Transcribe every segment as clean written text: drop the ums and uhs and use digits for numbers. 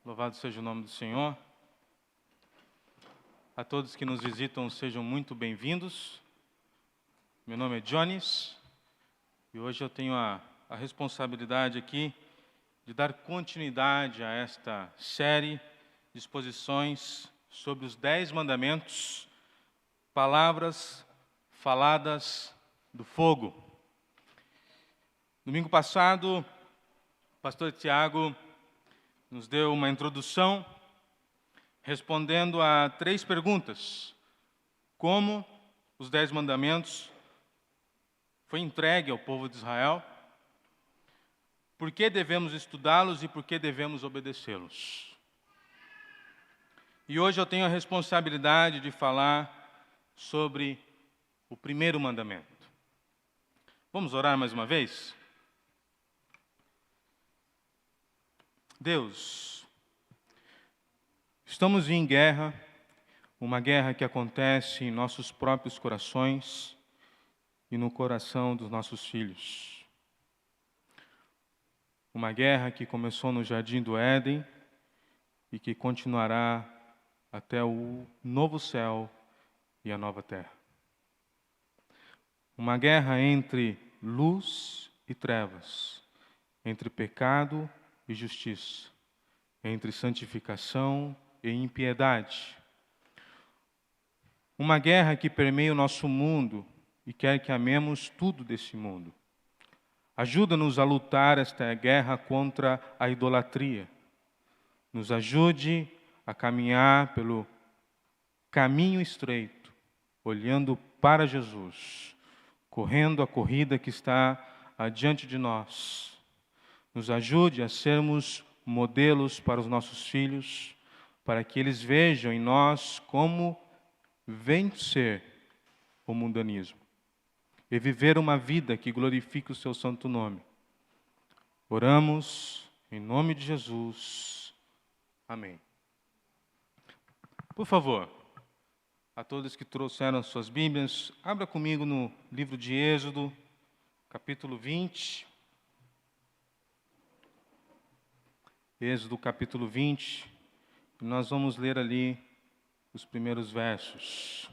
Louvado seja o nome do Senhor. A todos que nos visitam, sejam muito bem-vindos. Meu nome é Jones e hoje eu tenho a responsabilidade aqui de dar continuidade a esta série de exposições sobre os 10 mandamentos, palavras faladas do fogo. Domingo passado, o pastor Tiago nos deu uma introdução respondendo a 3 perguntas. Como os 10 mandamentos foi entregue ao povo de Israel, por que devemos estudá-los e por que devemos obedecê-los. E hoje eu tenho a responsabilidade de falar sobre o primeiro mandamento. Vamos orar mais uma vez? Deus, estamos em guerra, uma guerra que acontece em nossos próprios corações e no coração dos nossos filhos. Uma guerra que começou no Jardim do Éden e que continuará até o novo céu e a nova terra. Uma guerra entre luz e trevas, entre pecado e justiça, entre santificação e impiedade. Uma guerra que permeia o nosso mundo e quer que amemos tudo desse mundo. Ajuda-nos a lutar esta guerra contra a idolatria. Nos ajude a caminhar pelo caminho estreito, olhando para Jesus, correndo a corrida que está adiante de nós. Nos ajude a sermos modelos para os nossos filhos, para que eles vejam em nós como vencer o mundanismo e viver uma vida que glorifique o seu santo nome. Oramos em nome de Jesus. Amém. Por favor, a todos que trouxeram as suas Bíblias, abra comigo no livro de Êxodo, capítulo 20. Êxodo capítulo 20, e nós vamos ler ali os primeiros versos,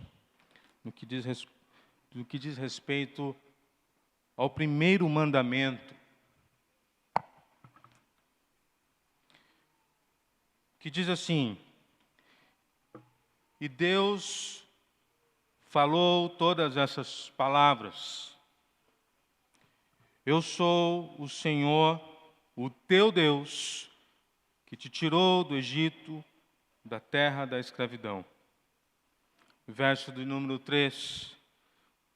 no que diz respeito ao primeiro mandamento, que diz assim: e Deus falou todas essas palavras: eu sou o Senhor, o teu Deus, que te tirou do Egito, da terra da escravidão. Verso de número 3.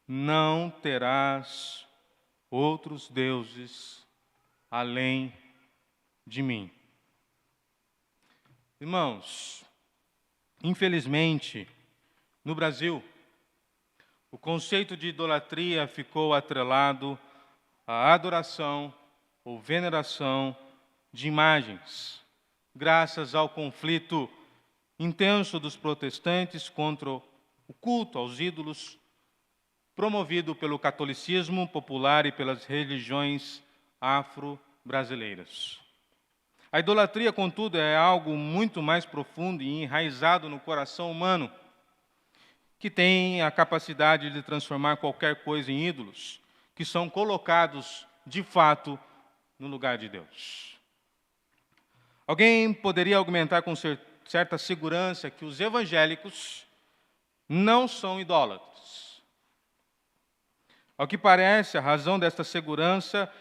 Não terás outros deuses além de mim. Irmãos, infelizmente, no Brasil, o conceito de idolatria ficou atrelado à adoração ou veneração de imagens, graças ao conflito intenso dos protestantes contra o culto aos ídolos, promovido pelo catolicismo popular e pelas religiões afro-brasileiras. A idolatria, contudo, é algo muito mais profundo e enraizado no coração humano, que tem a capacidade de transformar qualquer coisa em ídolos, que são colocados, de fato, no lugar de Deus. Alguém poderia argumentar com certa segurança que os evangélicos não são idólatras. Ao que parece, a razão desta segurança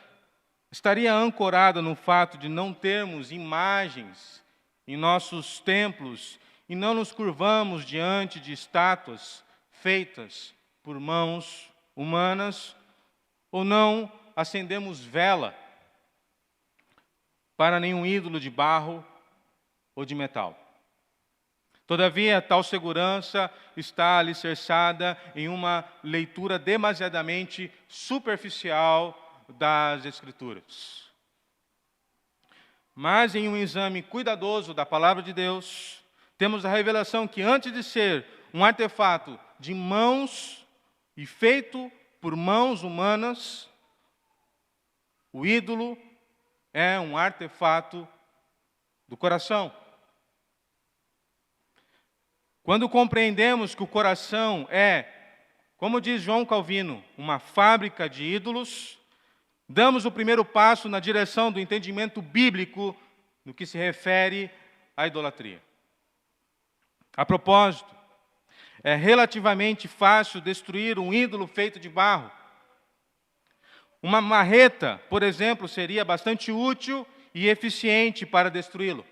estaria ancorada no fato de não termos imagens em nossos templos e não nos curvamos diante de estátuas feitas por mãos humanas, ou não acendemos vela para nenhum ídolo de barro ou de metal. Todavia, tal segurança está alicerçada em uma leitura demasiadamente superficial das Escrituras. Mas, em um exame cuidadoso da Palavra de Deus, temos a revelação que, antes de ser um artefato de mãos e feito por mãos humanas, o ídolo é um artefato do coração. Quando compreendemos que o coração é, como diz João Calvino, uma fábrica de ídolos, damos o primeiro passo na direção do entendimento bíblico no que se refere à idolatria. A propósito, é relativamente fácil destruir um ídolo feito de barro. Uma marreta, por exemplo, seria bastante útil e eficiente para destruí-lo.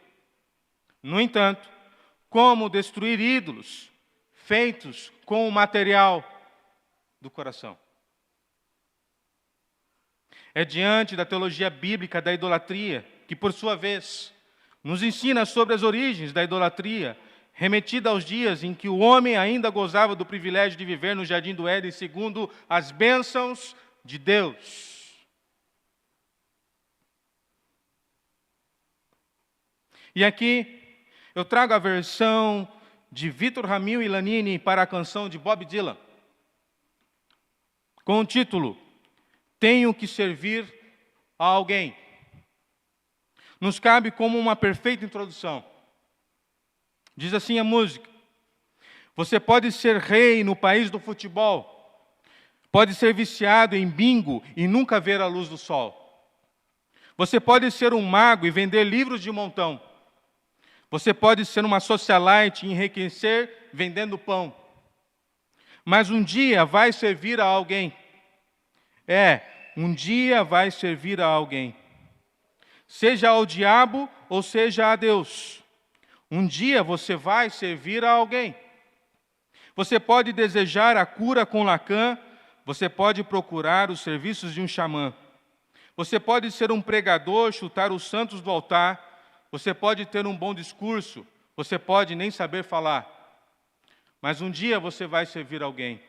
No entanto, como destruir ídolos feitos com o material do coração? É diante da teologia bíblica da idolatria, que por sua vez nos ensina sobre as origens da idolatria, remetida aos dias em que o homem ainda gozava do privilégio de viver no jardim do Éden segundo as bênçãos de Deus. E aqui eu trago a versão de Vitor Ramil e Lanini para a canção de Bob Dylan, com o título Tenho que Servir a Alguém. Nos cabe como uma perfeita introdução. Diz assim a música: você pode ser rei no país do futebol, pode ser viciado em bingo e nunca ver a luz do sol. Você pode ser um mago e vender livros de montão. Você pode ser uma socialite e enriquecer vendendo pão. Mas um dia vai servir a alguém. Um dia vai servir a alguém. Seja ao diabo ou seja a Deus. Um dia você vai servir a alguém. Você pode desejar a cura com Lacan, você pode procurar os serviços de um xamã. Você pode ser um pregador, chutar os santos do altar. Você pode ter um bom discurso, você pode nem saber falar. Mas um dia você vai servir alguém.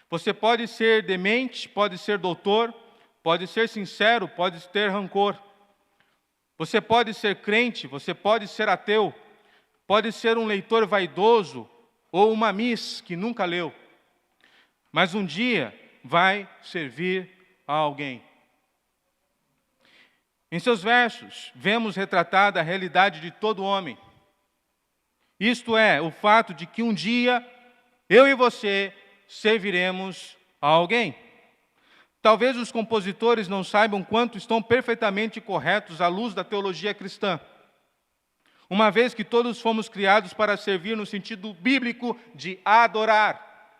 Você pode ser demente, pode ser doutor, pode ser sincero, pode ter rancor. Você pode ser crente, você pode ser ateu, pode ser um leitor vaidoso ou uma miss que nunca leu. Mas um dia vai servir a alguém. Em seus versos, vemos retratada a realidade de todo homem. Isto é, o fato de que um dia, eu e você, serviremos a alguém. Talvez os compositores não saibam quanto estão perfeitamente corretos à luz da teologia cristã, uma vez que todos fomos criados para servir no sentido bíblico de adorar.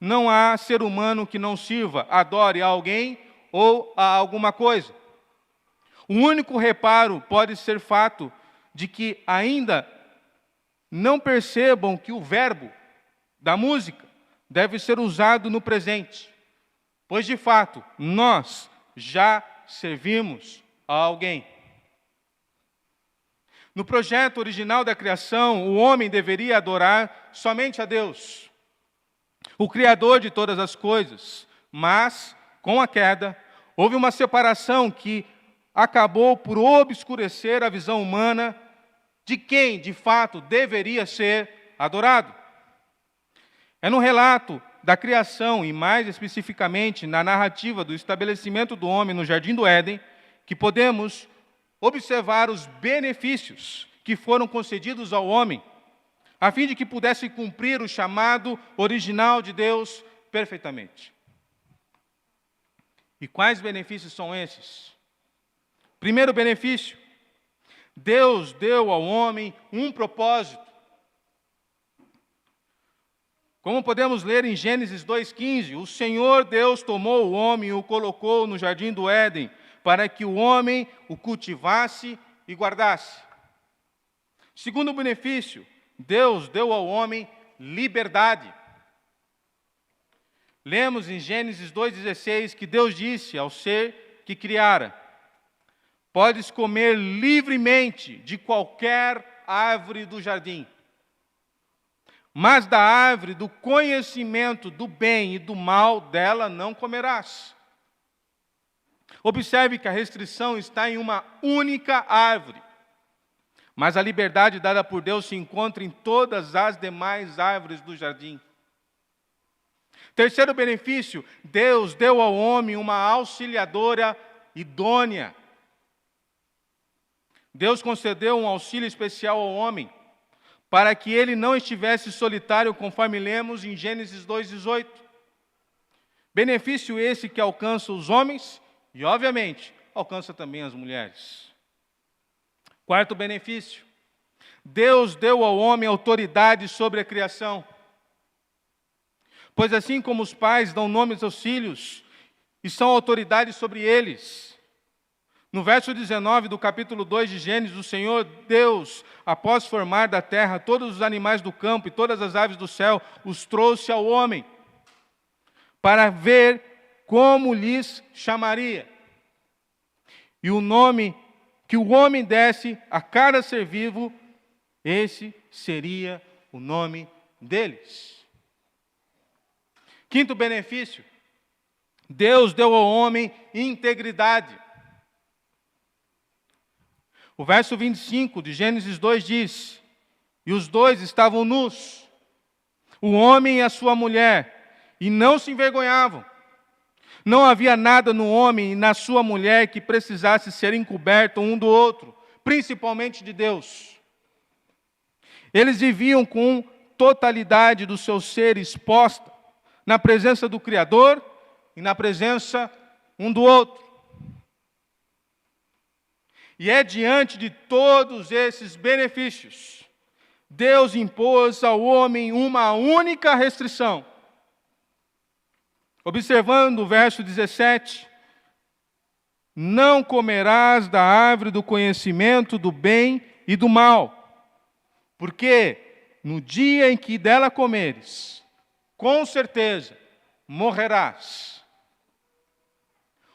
Não há ser humano que não sirva, adore a alguém ou a alguma coisa. O único reparo pode ser fato de que ainda não percebam que o verbo da música deve ser usado no presente, pois de fato nós já servimos a alguém. No projeto original da criação, o homem deveria adorar somente a Deus, o Criador de todas as coisas, mas com a queda houve uma separação que acabou por obscurecer a visão humana de quem, de fato, deveria ser adorado. É no relato da criação, e mais especificamente na narrativa do estabelecimento do homem no Jardim do Éden, que podemos observar os benefícios que foram concedidos ao homem, a fim de que pudesse cumprir o chamado original de Deus perfeitamente. E quais benefícios são esses? Primeiro benefício, Deus deu ao homem um propósito. Como podemos ler em Gênesis 2,15, o Senhor Deus tomou o homem e o colocou no jardim do Éden, para que o homem o cultivasse e guardasse. Segundo benefício, Deus deu ao homem liberdade. Lemos em Gênesis 2,16 que Deus disse ao ser que criara: podes comer livremente de qualquer árvore do jardim, mas da árvore do conhecimento do bem e do mal dela não comerás. Observe que a restrição está em uma única árvore, mas a liberdade dada por Deus se encontra em todas as demais árvores do jardim. Terceiro benefício, Deus deu ao homem uma auxiliadora idônea. Deus concedeu um auxílio especial ao homem. para que ele não estivesse solitário, conforme lemos em Gênesis 2,18. Benefício esse que alcança os homens e, obviamente, alcança também as mulheres. Quarto benefício: Deus deu ao homem autoridade sobre a criação. Pois assim como os pais dão nomes aos filhos e são autoridade sobre eles. No verso 19 do capítulo 2 de Gênesis, o Senhor Deus, após formar da terra todos os animais do campo e todas as aves do céu, os trouxe ao homem, para ver como lhes chamaria. E o nome que o homem desse a cada ser vivo, esse seria o nome deles. Quinto benefício: Deus deu ao homem integridade. O verso 25 de Gênesis 2 diz: e os dois estavam nus, o homem e a sua mulher, e não se envergonhavam. Não havia nada no homem e na sua mulher que precisasse ser encoberto um do outro, principalmente de Deus. Eles viviam com totalidade do seu ser exposta, na presença do Criador e na presença um do outro. E é diante de todos esses benefícios, Deus impôs ao homem uma única restrição. Observando o verso 17: não comerás da árvore do conhecimento do bem e do mal, porque no dia em que dela comeres, com certeza morrerás.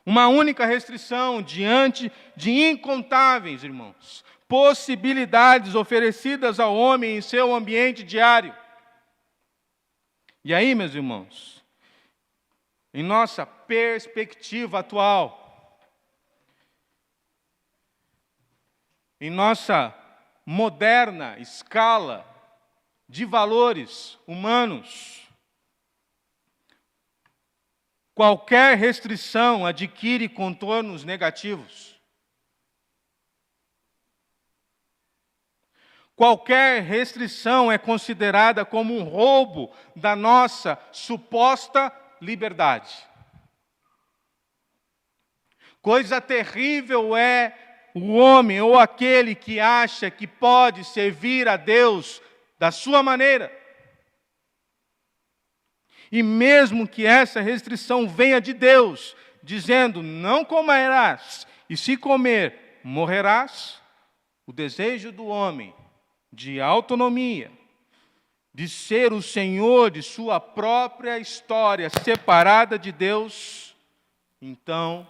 Uma única restrição diante de incontáveis, irmãos, possibilidades oferecidas ao homem em seu ambiente diário. E aí, meus irmãos, em nossa perspectiva atual, em nossa moderna escala de valores humanos, qualquer restrição adquire contornos negativos. Qualquer restrição é considerada como um roubo da nossa suposta liberdade. Coisa terrível é o homem ou aquele que acha que pode servir a Deus da sua maneira. E mesmo que essa restrição venha de Deus, dizendo: não comerás, e se comer, morrerás, o desejo do homem de autonomia, de ser o senhor de sua própria história, separada de Deus, então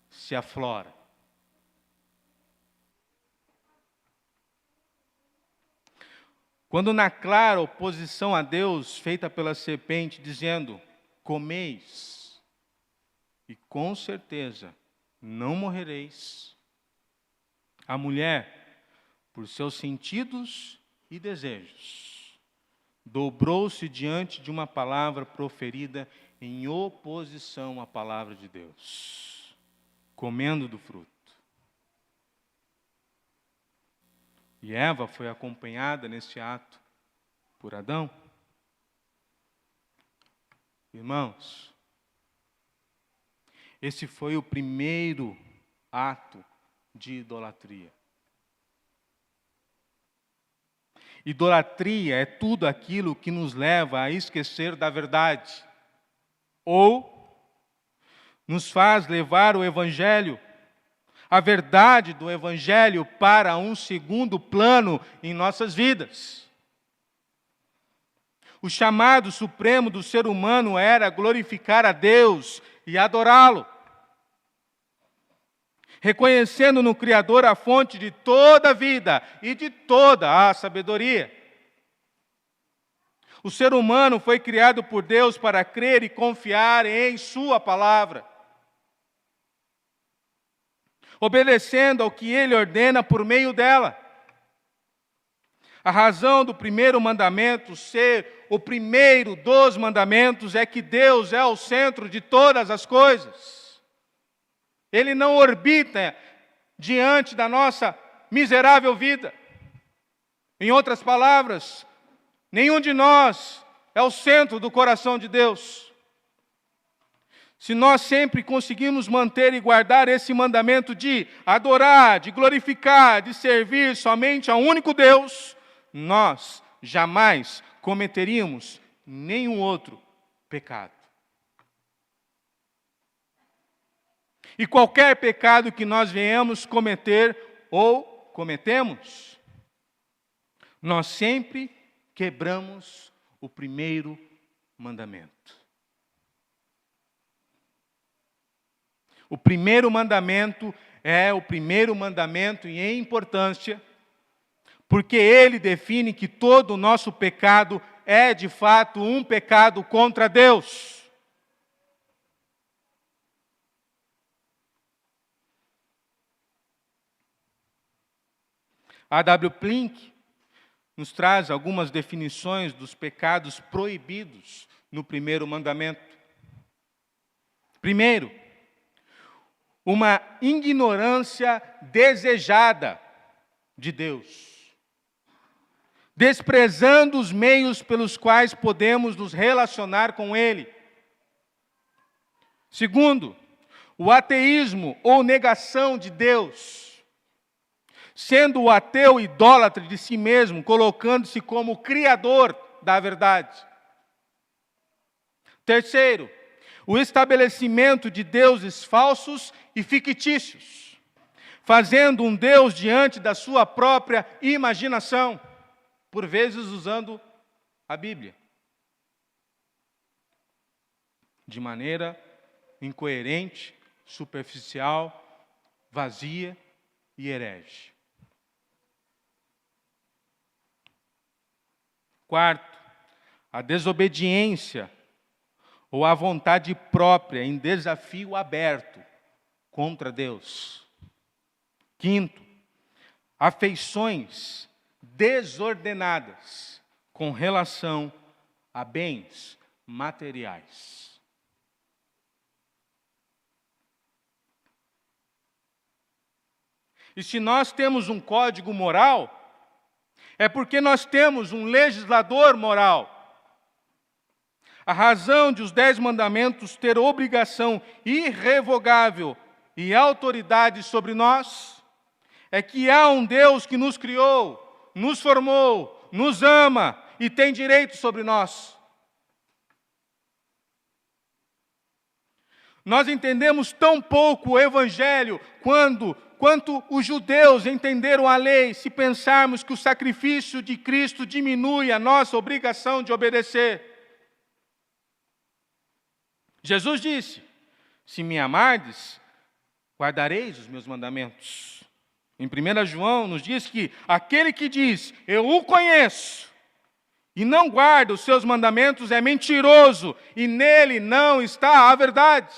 se aflora. Quando na clara oposição a Deus, feita pela serpente, dizendo: comeis, e com certeza não morrereis, a mulher, por seus sentidos e desejos, dobrou-se diante de uma palavra proferida em oposição à palavra de Deus, comendo do fruto. E Eva foi acompanhada nesse ato por Adão. Irmãos, esse foi o primeiro ato de idolatria. Idolatria é tudo aquilo que nos leva a esquecer da verdade, ou nos faz levar o Evangelho, a verdade do Evangelho, para um segundo plano em nossas vidas. O chamado supremo do ser humano era glorificar a Deus e adorá-lo, reconhecendo no Criador a fonte de toda a vida e de toda a sabedoria. O ser humano foi criado por Deus para crer e confiar em sua palavra, obedecendo ao que Ele ordena por meio dela. A razão do primeiro mandamento ser o primeiro dos mandamentos é que Deus é o centro de todas as coisas. Ele não orbita diante da nossa miserável vida. Em outras palavras, nenhum de nós é o centro do coração de Deus. Se nós sempre conseguimos manter e guardar esse mandamento de adorar, de glorificar, de servir somente ao único Deus, nós jamais cometeríamos nenhum outro pecado. E qualquer pecado que nós venhamos cometer ou cometemos, nós sempre quebramos o primeiro mandamento. O primeiro mandamento é o primeiro mandamento em importância, porque ele define que todo o nosso pecado é de fato um pecado contra Deus. A.W. Pink nos traz algumas definições dos pecados proibidos no primeiro mandamento. Primeiro, uma ignorância desejada de Deus, desprezando os meios pelos quais podemos nos relacionar com Ele. Segundo, o ateísmo ou negação de Deus, sendo o ateu idólatra de si mesmo, colocando-se como criador da verdade. Terceiro, o estabelecimento de deuses falsos e fictícios, fazendo um Deus diante da sua própria imaginação, por vezes usando a Bíblia, de maneira incoerente, superficial, vazia e herege. Quarto, a desobediência ou a vontade própria em desafio aberto contra Deus. Quinto, afeições desordenadas com relação a bens materiais. E se nós temos um código moral, é porque nós temos um legislador moral. A razão de os 10 mandamentos ter obrigação irrevogável e autoridade sobre nós é que há um Deus que nos criou, nos formou, nos ama e tem direito sobre nós. Nós entendemos tão pouco o Evangelho quanto os judeus entenderam a lei, se pensarmos que o sacrifício de Cristo diminui a nossa obrigação de obedecer. Jesus disse: se me amardes, guardareis os meus mandamentos. Em 1 João nos diz que aquele que diz, eu o conheço, e não guarda os seus mandamentos é mentiroso, e nele não está a verdade.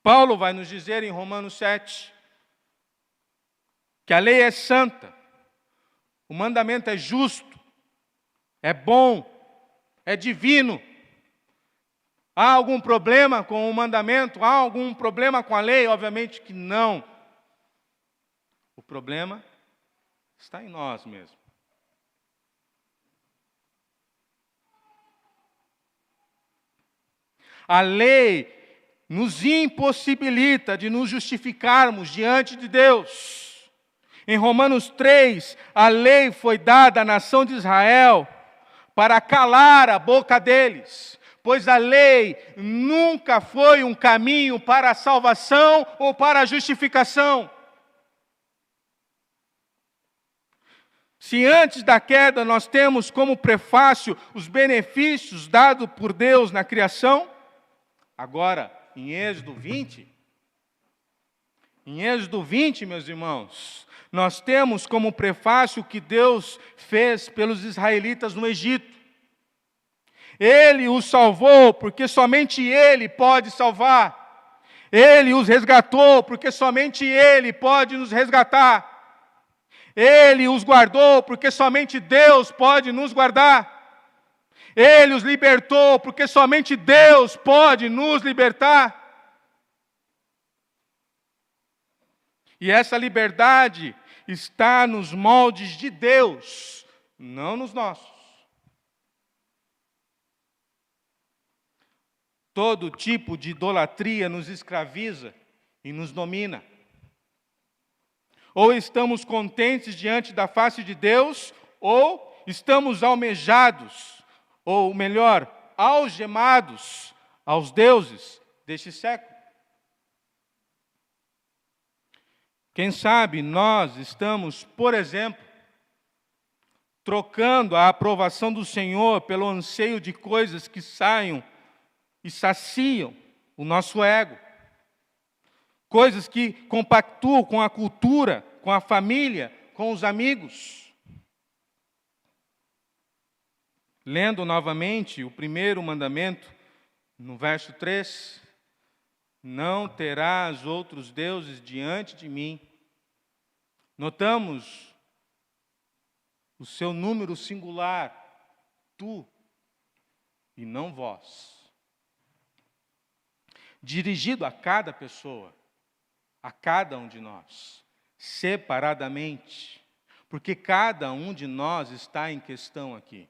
Paulo vai nos dizer em Romanos 7, que a lei é santa, o mandamento é justo, é bom, é divino. Há algum problema com o mandamento? Há algum problema com a lei? Obviamente que não. O problema está em nós mesmos. A lei nos impossibilita de nos justificarmos diante de Deus. Em Romanos 3, a lei foi dada à nação de Israel para calar a boca deles, pois a lei nunca foi um caminho para a salvação ou para a justificação. Se antes da queda nós temos como prefácio os benefícios dados por Deus na criação, agora, em Êxodo 20, meus irmãos, nós temos como prefácio o que Deus fez pelos israelitas no Egito. Ele os salvou porque somente Ele pode salvar. Ele os resgatou porque somente Ele pode nos resgatar. Ele os guardou porque somente Deus pode nos guardar. Ele os libertou porque somente Deus pode nos libertar. E essa liberdade está nos moldes de Deus, não nos nossos. Todo tipo de idolatria nos escraviza e nos domina. Ou estamos contentes diante da face de Deus, ou estamos almejados, ou melhor, algemados aos deuses deste século. Quem sabe nós estamos, por exemplo, trocando a aprovação do Senhor pelo anseio de coisas que saiam e saciam o nosso ego. Coisas que compactuam com a cultura, com a família, com os amigos. Lendo novamente o primeiro mandamento, no verso 3, não terás outros deuses diante de mim. Notamos o seu número singular, tu e não vós. Dirigido a cada pessoa, a cada um de nós, separadamente, porque cada um de nós está em questão aqui.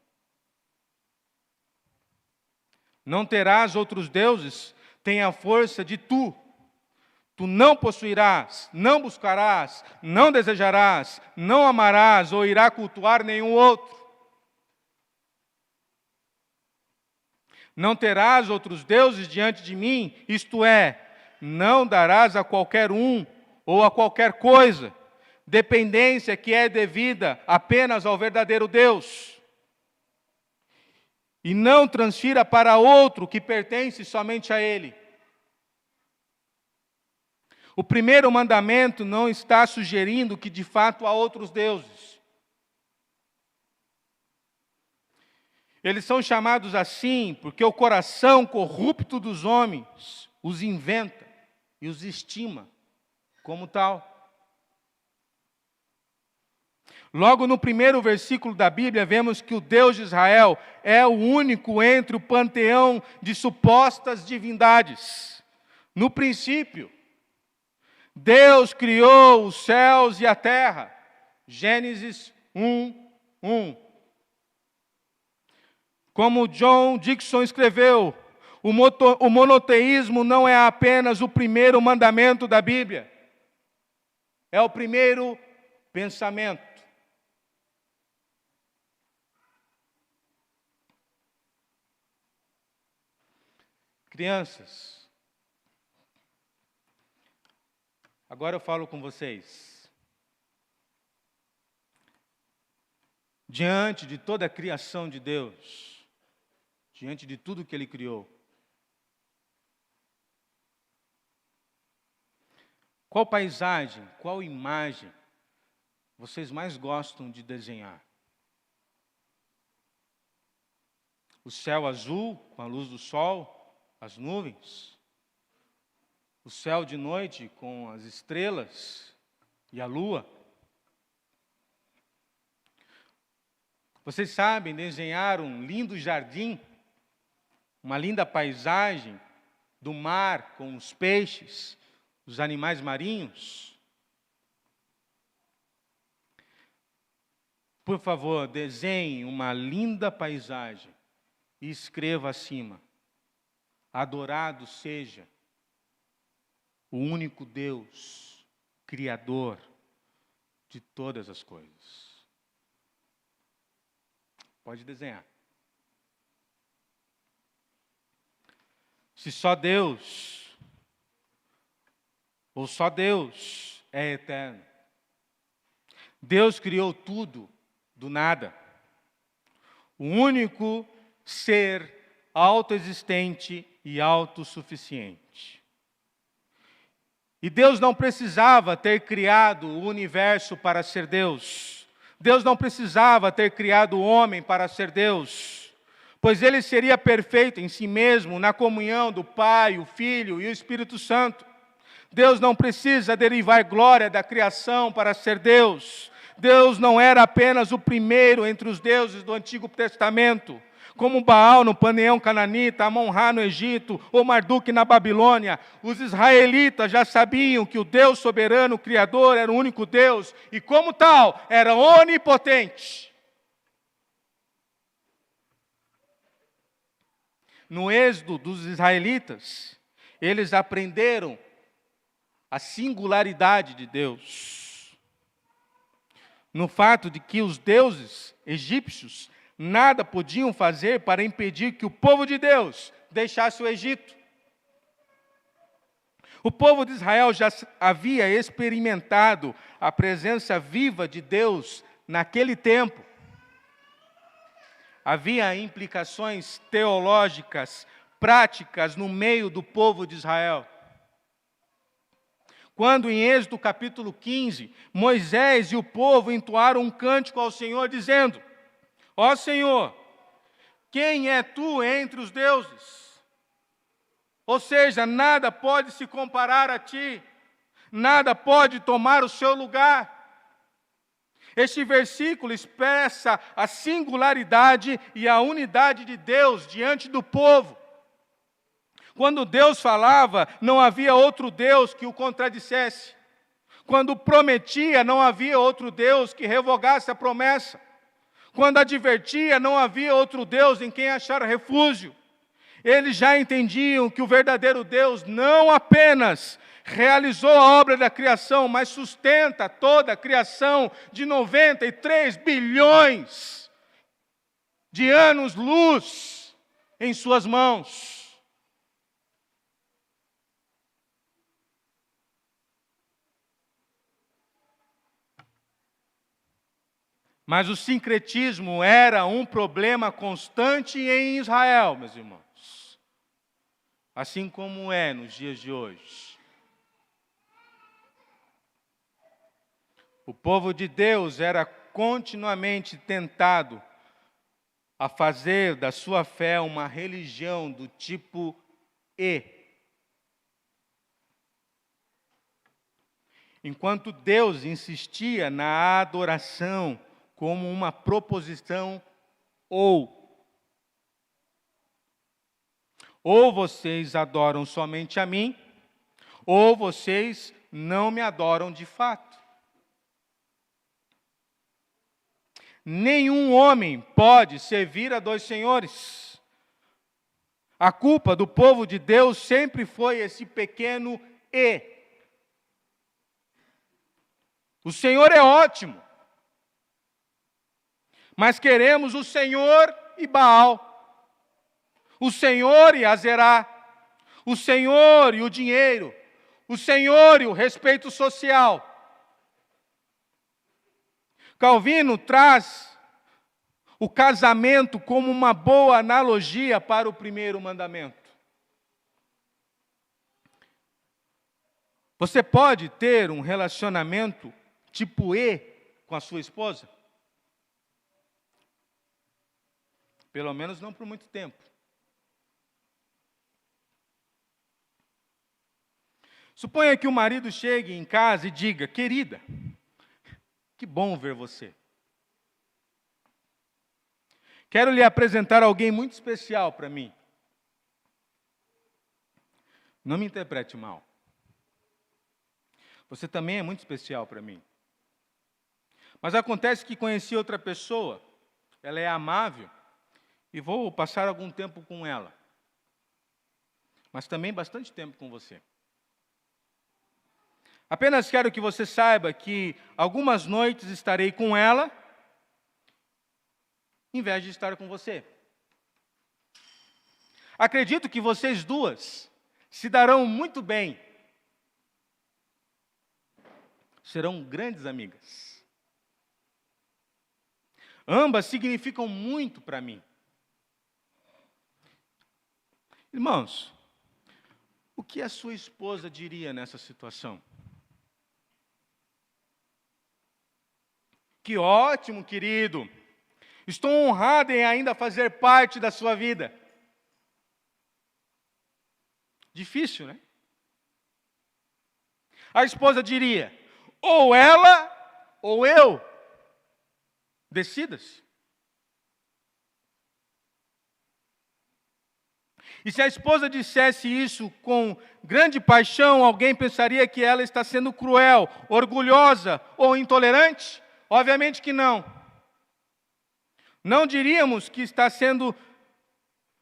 Não terás outros deuses, tem a força de tu. Tu não possuirás, não buscarás, não desejarás, não amarás ou irá cultuar nenhum outro. Não terás outros deuses diante de mim, isto é, não darás a qualquer um ou a qualquer coisa dependência que é devida apenas ao verdadeiro Deus. E não transfira para outro que pertence somente a Ele. O primeiro mandamento não está sugerindo que de fato há outros deuses. Eles são chamados assim porque o coração corrupto dos homens os inventa e os estima como tal. Logo no primeiro versículo da Bíblia, vemos que o Deus de Israel é o único entre o panteão de supostas divindades. No princípio, Deus criou os céus e a terra. Gênesis 1:1. Como John Dickson escreveu, o monoteísmo não é apenas o primeiro mandamento da Bíblia. É o primeiro pensamento. Crianças, agora eu falo com vocês. Diante de toda a criação de Deus, diante de tudo que Ele criou, qual paisagem, qual imagem vocês mais gostam de desenhar? O céu azul, com a luz do sol, as nuvens? O céu de noite, com as estrelas e a lua? Vocês sabem desenhar um lindo jardim, uma linda paisagem do mar com os peixes, os animais marinhos? Por favor, desenhe uma linda paisagem e escreva acima: adorado seja o único Deus, Criador de todas as coisas. Pode desenhar. Se só Deus, ou só Deus é eterno. Deus criou tudo do nada. O único ser autoexistente e autossuficiente. E Deus não precisava ter criado o universo para ser Deus. Deus não precisava ter criado o homem para ser Deus, pois Ele seria perfeito em si mesmo, na comunhão do Pai, o Filho e o Espírito Santo. Deus não precisa derivar glória da criação para ser Deus. Deus não era apenas o primeiro entre os deuses do Antigo Testamento. como Baal no panteão cananita, Amon-Ra no Egito, ou Marduk na Babilônia. Os israelitas já sabiam que o Deus soberano, Criador, era o único Deus, e como tal, era onipotente. No êxodo dos israelitas, eles aprenderam a singularidade de Deus. No fato de que os deuses egípcios nada podiam fazer para impedir que o povo de Deus deixasse o Egito. O povo de Israel já havia experimentado a presença viva de Deus naquele tempo. Havia implicações teológicas, práticas no meio do povo de Israel. Quando em Êxodo capítulo 15, Moisés e o povo entoaram um cântico ao Senhor, dizendo: ó Senhor, quem é tu entre os deuses? Ou seja, nada pode se comparar a ti, nada pode tomar o seu lugar. Este versículo expressa a singularidade e a unidade de Deus diante do povo. Quando Deus falava, não havia outro Deus que o contradissesse. Quando prometia, não havia outro Deus que revogasse a promessa. Quando advertia, não havia outro Deus em quem achar refúgio. Eles já entendiam que o verdadeiro Deus não apenas realizou a obra da criação, mas sustenta toda a criação de 93 bilhões de anos-luz em suas mãos. Mas o sincretismo era um problema constante em Israel, meus irmãos. Assim como é nos dias de hoje. O povo de Deus era continuamente tentado a fazer da sua fé uma religião do tipo E. Enquanto Deus insistia na adoração como uma proposição ou vocês adoram somente a mim, ou vocês não me adoram de fato. Nenhum homem pode servir a dois senhores. A culpa do povo de Deus sempre foi esse pequeno E. O Senhor é ótimo, mas queremos o Senhor e Baal, o Senhor e Azerá, o Senhor e o dinheiro, o Senhor e o respeito social. Calvino traz o casamento como uma boa analogia para o primeiro mandamento. Você pode ter um relacionamento tipo E com a sua esposa? Pelo menos não por muito tempo. Suponha que o marido chegue em casa e diga: querida, que bom ver você. Quero lhe apresentar alguém muito especial para mim. Não me interprete mal. Você também é muito especial para mim. Mas acontece que conheci outra pessoa, ela é amável, e vou passar algum tempo com ela. Mas também bastante tempo com você. Apenas quero que você saiba que algumas noites estarei com ela, em vez de estar com você. Acredito que vocês duas se darão muito bem. Serão grandes amigas. Ambas significam muito para mim. Irmãos, o que a sua esposa diria nessa situação? Que ótimo, querido. Estou honrado em ainda fazer parte da sua vida. Difícil, né? A esposa diria: ou ela, ou eu. Decida-se. E se a esposa dissesse isso com grande paixão, alguém pensaria que ela está sendo cruel, orgulhosa ou intolerante? Obviamente que não. Não diríamos que está sendo...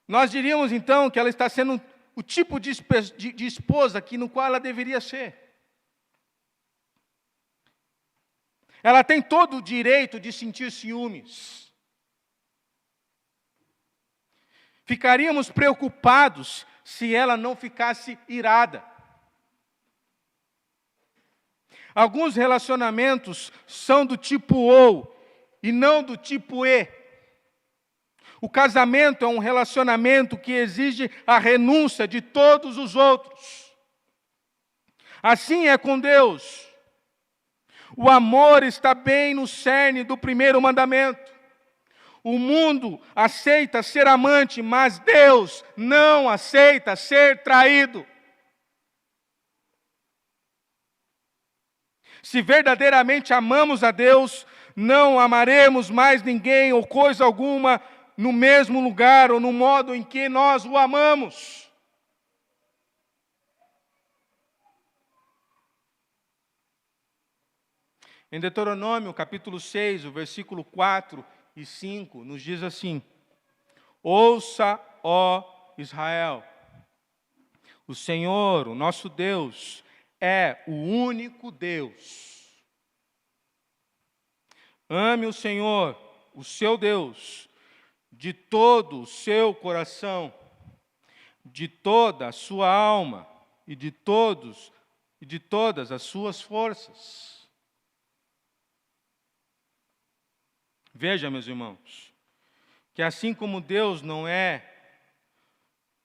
Nós diríamos então que ela está sendo o tipo de esposa no qual ela deveria ser. Ela tem todo o direito de sentir ciúmes. Ficaríamos preocupados se ela não ficasse irada. Alguns relacionamentos são do tipo ou e não do tipo e. O casamento é um relacionamento que exige a renúncia de todos os outros. Assim é com Deus. O amor está bem no cerne do primeiro mandamento. O mundo aceita ser amante, mas Deus não aceita ser traído. Se verdadeiramente amamos a Deus, não amaremos mais ninguém ou coisa alguma no mesmo lugar ou no modo em que nós o amamos. Em Deuteronômio, capítulo 6, o versículo 4 e 5, nos diz assim: Ouça, ó Israel, o Senhor, o nosso Deus, é o único Deus. Ame o Senhor, o seu Deus, de todo o seu coração, de toda a sua alma e de todas as suas forças. Veja, meus irmãos, que assim como Deus não é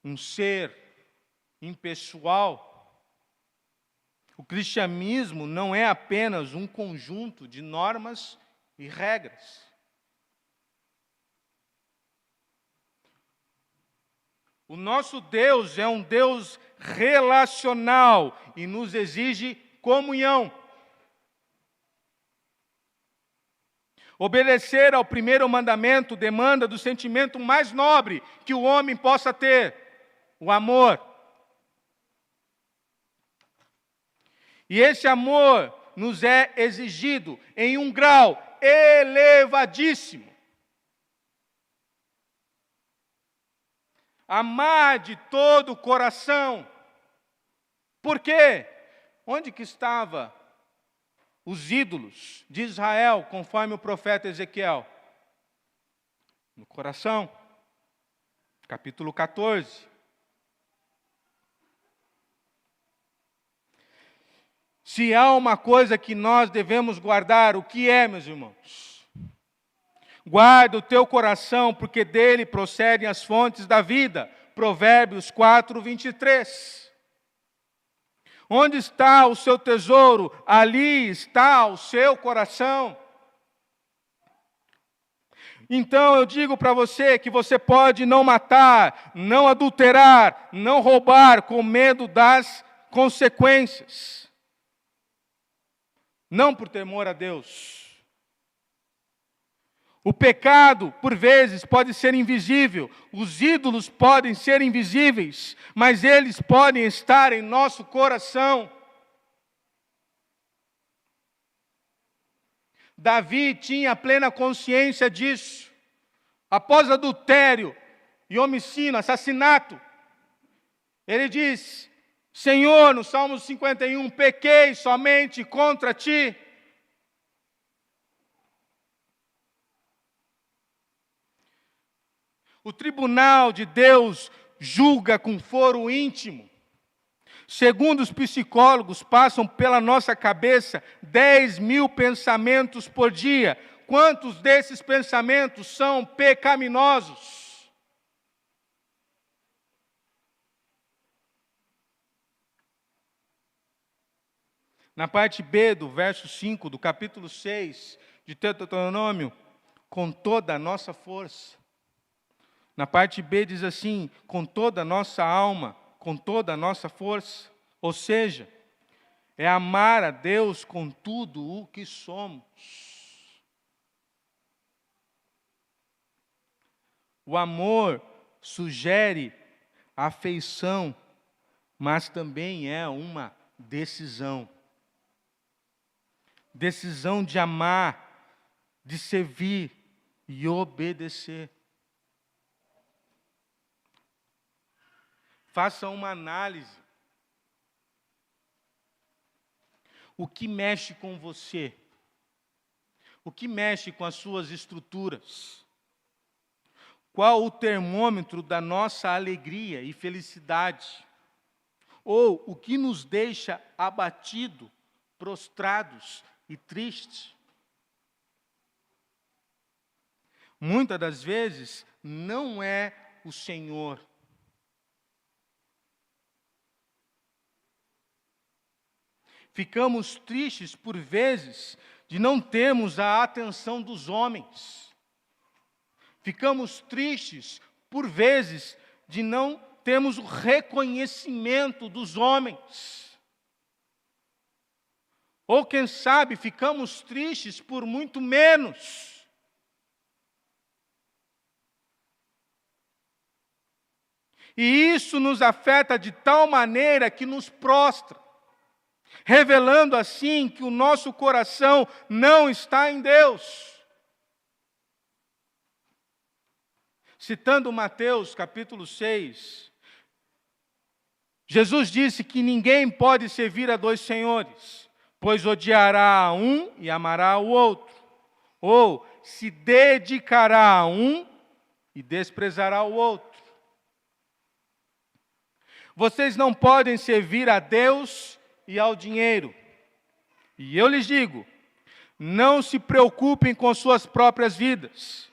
um ser impessoal, o cristianismo não é apenas um conjunto de normas e regras. O nosso Deus é um Deus relacional e nos exige comunhão. Obedecer ao primeiro mandamento demanda do sentimento mais nobre que o homem possa ter, o amor. E esse amor nos é exigido em um grau elevadíssimo. Amar de todo o coração. Por quê? Onde que estava os ídolos de Israel, conforme o profeta Ezequiel? No coração. Capítulo 14. Se há uma coisa que nós devemos guardar, o que é, meus irmãos? Guarda o teu coração, porque dele procedem as fontes da vida. Provérbios 4, 23. Onde está o seu tesouro? Ali está o seu coração. Então eu digo para você que você pode não matar, não adulterar, não roubar, com medo das consequências. Não por temor a Deus. O pecado, por vezes, pode ser invisível. Os ídolos podem ser invisíveis, mas eles podem estar em nosso coração. Davi tinha plena consciência disso. Após adultério e homicídio, assassinato, ele diz: Senhor, no Salmo 51, pequei somente contra ti. O tribunal de Deus julga com foro íntimo. Segundo os psicólogos, passam pela nossa cabeça 10.000 pensamentos por dia. Quantos desses pensamentos são pecaminosos? Na parte B do verso 5 do capítulo 6 de Deuteronômio, com toda a nossa força. Na parte B diz assim, com toda a nossa alma, com toda a nossa força. Ou seja, é amar a Deus com tudo o que somos. O amor sugere afeição, mas também é uma decisão. Decisão de amar, de servir e obedecer. Faça uma análise. O que mexe com você? O que mexe com as suas estruturas? Qual o termômetro da nossa alegria e felicidade? Ou o que nos deixa abatidos, prostrados e tristes? Muitas das vezes não é o Senhor. Ficamos tristes por vezes de não termos a atenção dos homens. Ficamos tristes por vezes de não termos o reconhecimento dos homens. Ou quem sabe ficamos tristes por muito menos. E isso nos afeta de tal maneira que nos prostra, revelando assim que o nosso coração não está em Deus. Citando Mateus capítulo 6, Jesus disse que ninguém pode servir a dois senhores, pois odiará a um e amará o outro, ou se dedicará a um e desprezará o outro. Vocês não podem servir a Deus e ao dinheiro. E eu lhes digo, não se preocupem com suas próprias vidas,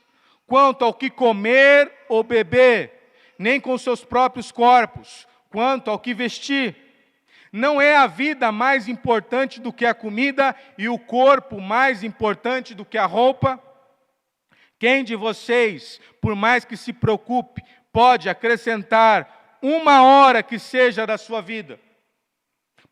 quanto ao que comer ou beber, nem com seus próprios corpos, quanto ao que vestir. Não é a vida mais importante do que a comida e o corpo mais importante do que a roupa? Quem de vocês, por mais que se preocupe, pode acrescentar uma hora que seja da sua vida?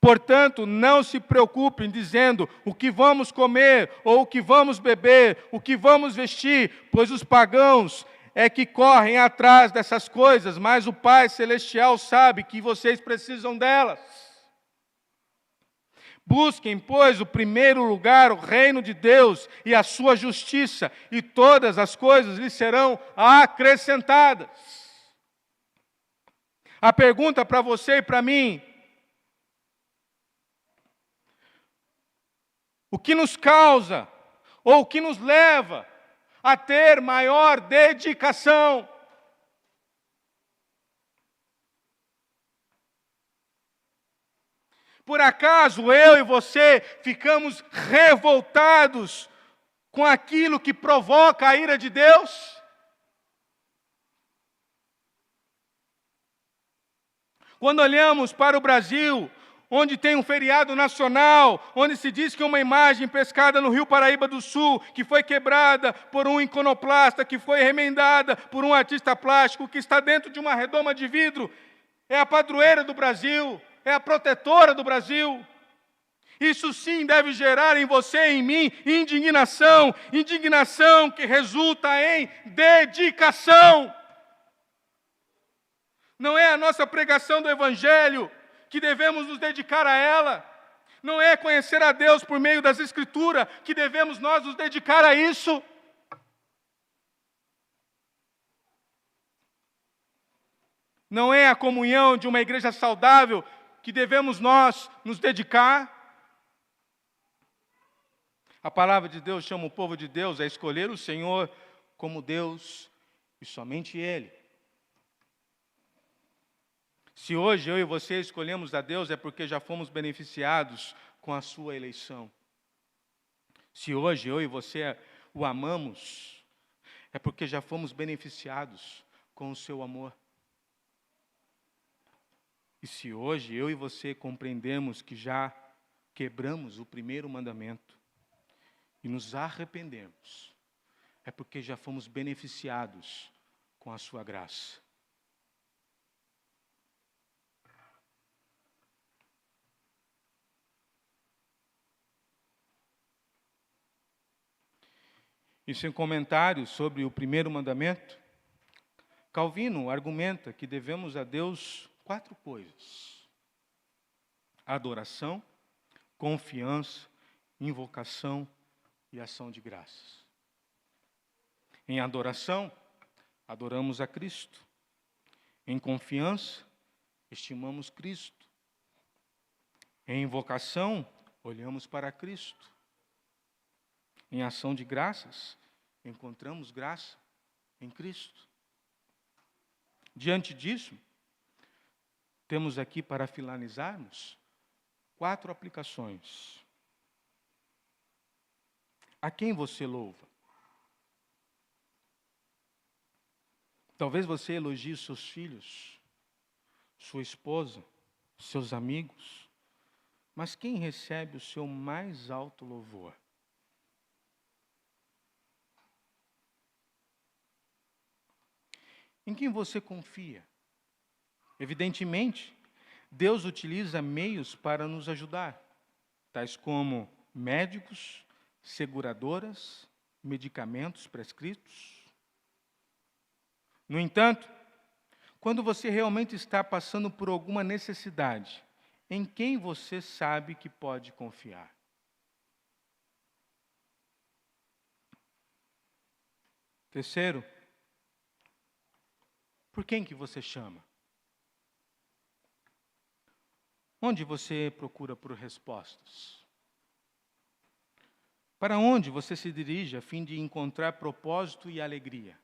Portanto, não se preocupem dizendo o que vamos comer, ou o que vamos beber, o que vamos vestir, pois os pagãos é que correm atrás dessas coisas, mas o Pai Celestial sabe que vocês precisam delas. Busquem, pois, o primeiro lugar, o reino de Deus e a sua justiça, e todas as coisas lhes serão acrescentadas. A pergunta para você e para mim: o que nos causa, ou o que nos leva a ter maior dedicação? Por acaso eu e você ficamos revoltados com aquilo que provoca a ira de Deus? Quando olhamos para o Brasil, onde tem um feriado nacional, onde se diz que uma imagem pescada no Rio Paraíba do Sul, que foi quebrada por um iconoplasta, que foi remendada por um artista plástico, que está dentro de uma redoma de vidro, é a padroeira do Brasil, é a protetora do Brasil. Isso sim deve gerar em você e em mim indignação, indignação que resulta em dedicação. Não é a nossa pregação do Evangelho que devemos nos dedicar a ela. Não é conhecer a Deus por meio das Escrituras que devemos nós nos dedicar a isso. Não é a comunhão de uma igreja saudável que devemos nós nos dedicar. A palavra de Deus chama o povo de Deus a escolher o Senhor como Deus e somente Ele. Se hoje eu e você escolhemos a Deus, é porque já fomos beneficiados com a sua eleição. Se hoje eu e você o amamos, é porque já fomos beneficiados com o seu amor. E se hoje eu e você compreendemos que já quebramos o primeiro mandamento e nos arrependemos, é porque já fomos beneficiados com a sua graça. Isso em comentários sobre o primeiro mandamento, Calvino argumenta que devemos a Deus 4 coisas: adoração, confiança, invocação e ação de graças. Em adoração, adoramos a Cristo. Em confiança, estimamos Cristo. Em invocação, olhamos para Cristo. Em ação de graças, encontramos graça em Cristo. Diante disso, temos aqui, para finalizarmos, 4 aplicações. A quem você louva? Talvez você elogie seus filhos, sua esposa, seus amigos, mas quem recebe o seu mais alto louvor? Em quem você confia? Evidentemente, Deus utiliza meios para nos ajudar, tais como médicos, seguradoras, medicamentos prescritos. No entanto, quando você realmente está passando por alguma necessidade, em quem você sabe que pode confiar? Terceiro, por quem que você chama? Onde você procura por respostas? Para onde você se dirige a fim de encontrar propósito e alegria?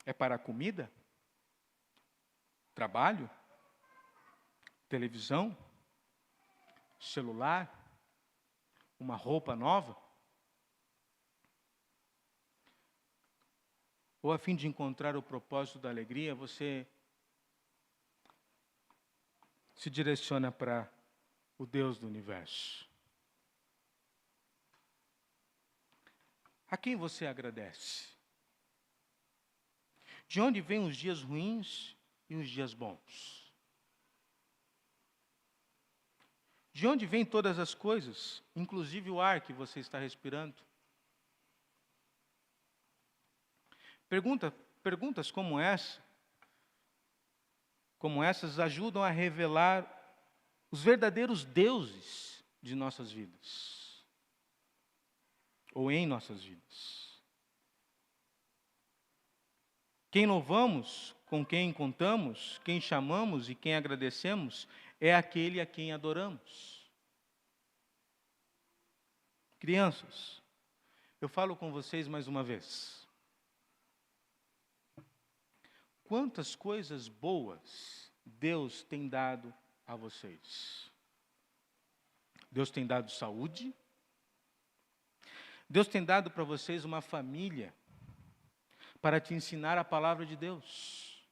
É para a comida? Trabalho? Televisão? Celular? Uma roupa nova? Ou a fim de encontrar o propósito da alegria, você se direciona para o Deus do universo? A quem você agradece? De onde vêm os dias ruins e os dias bons? De onde vêm todas as coisas, inclusive o ar que você está respirando? Perguntas como essas ajudam a revelar os verdadeiros deuses de nossas vidas, ou em nossas vidas. Quem louvamos, com quem contamos, quem chamamos e quem agradecemos, é aquele a quem adoramos. Crianças, eu falo com vocês mais uma vez. Quantas coisas boas Deus tem dado a vocês? Deus tem dado saúde. Deus tem dado para vocês uma família para te ensinar a palavra de Deus.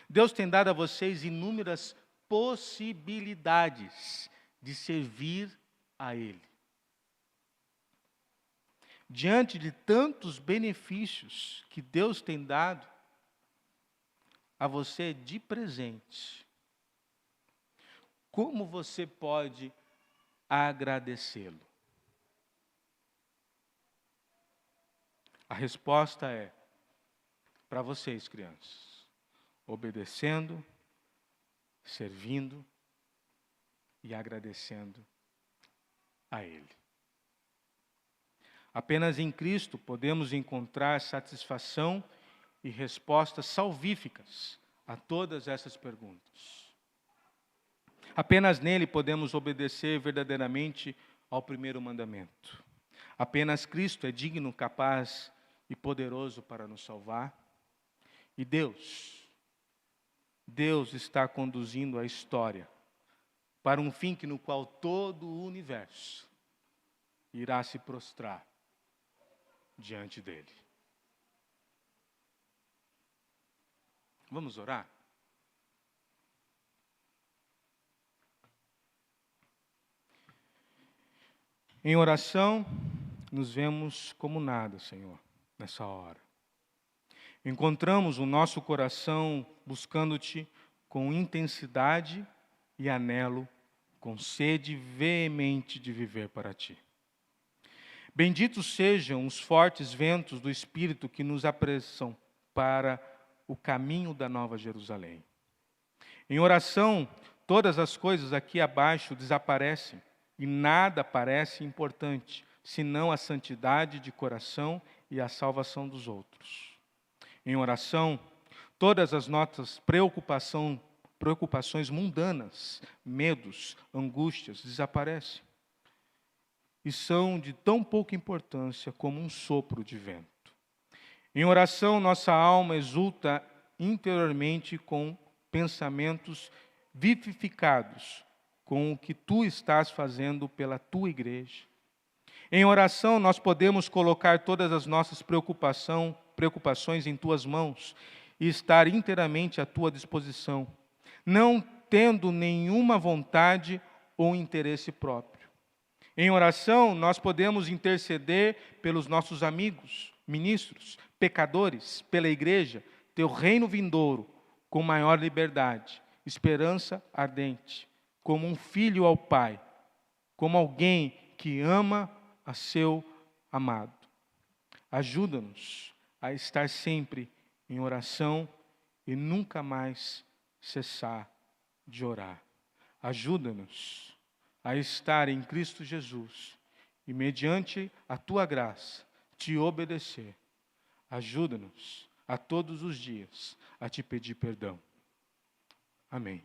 Deus tem dado a vocês inúmeras possibilidades de servir a Ele. Diante de tantos benefícios que Deus tem dado a você de presente, como você pode agradecê-lo? A resposta é, para vocês, crianças, obedecendo, servindo e agradecendo a Ele. Apenas em Cristo podemos encontrar satisfação e respostas salvíficas a todas essas perguntas. Apenas nele podemos obedecer verdadeiramente ao primeiro mandamento. Apenas Cristo é digno, capaz e poderoso para nos salvar. E Deus está conduzindo a história para um fim no qual todo o universo irá se prostrar diante dele. Vamos orar? Em oração, nos vemos como nada, Senhor, nessa hora. Encontramos o nosso coração buscando-te com intensidade e anelo, com sede veemente de viver para ti. Benditos sejam os fortes ventos do Espírito que nos apressam para o caminho da Nova Jerusalém. Em oração, todas as coisas aqui abaixo desaparecem e nada parece importante, senão a santidade de coração e a salvação dos outros. Em oração, todas as nossas preocupações mundanas, medos, angústias desaparecem e são de tão pouca importância como um sopro de vento. Em oração, nossa alma exulta interiormente com pensamentos vivificados com o que tu estás fazendo pela tua igreja. Em oração, nós podemos colocar todas as nossas preocupações em tuas mãos e estar inteiramente à tua disposição, não tendo nenhuma vontade ou interesse próprio. Em oração, nós podemos interceder pelos nossos amigos, ministros, pecadores, pela igreja, teu reino vindouro, com maior liberdade, esperança ardente, como um filho ao Pai, como alguém que ama a seu amado. Ajuda-nos a estar sempre em oração e nunca mais cessar de orar. Ajuda-nos a estar em Cristo Jesus e, mediante a tua graça, te obedecer. Ajuda-nos a todos os dias a te pedir perdão. Amém.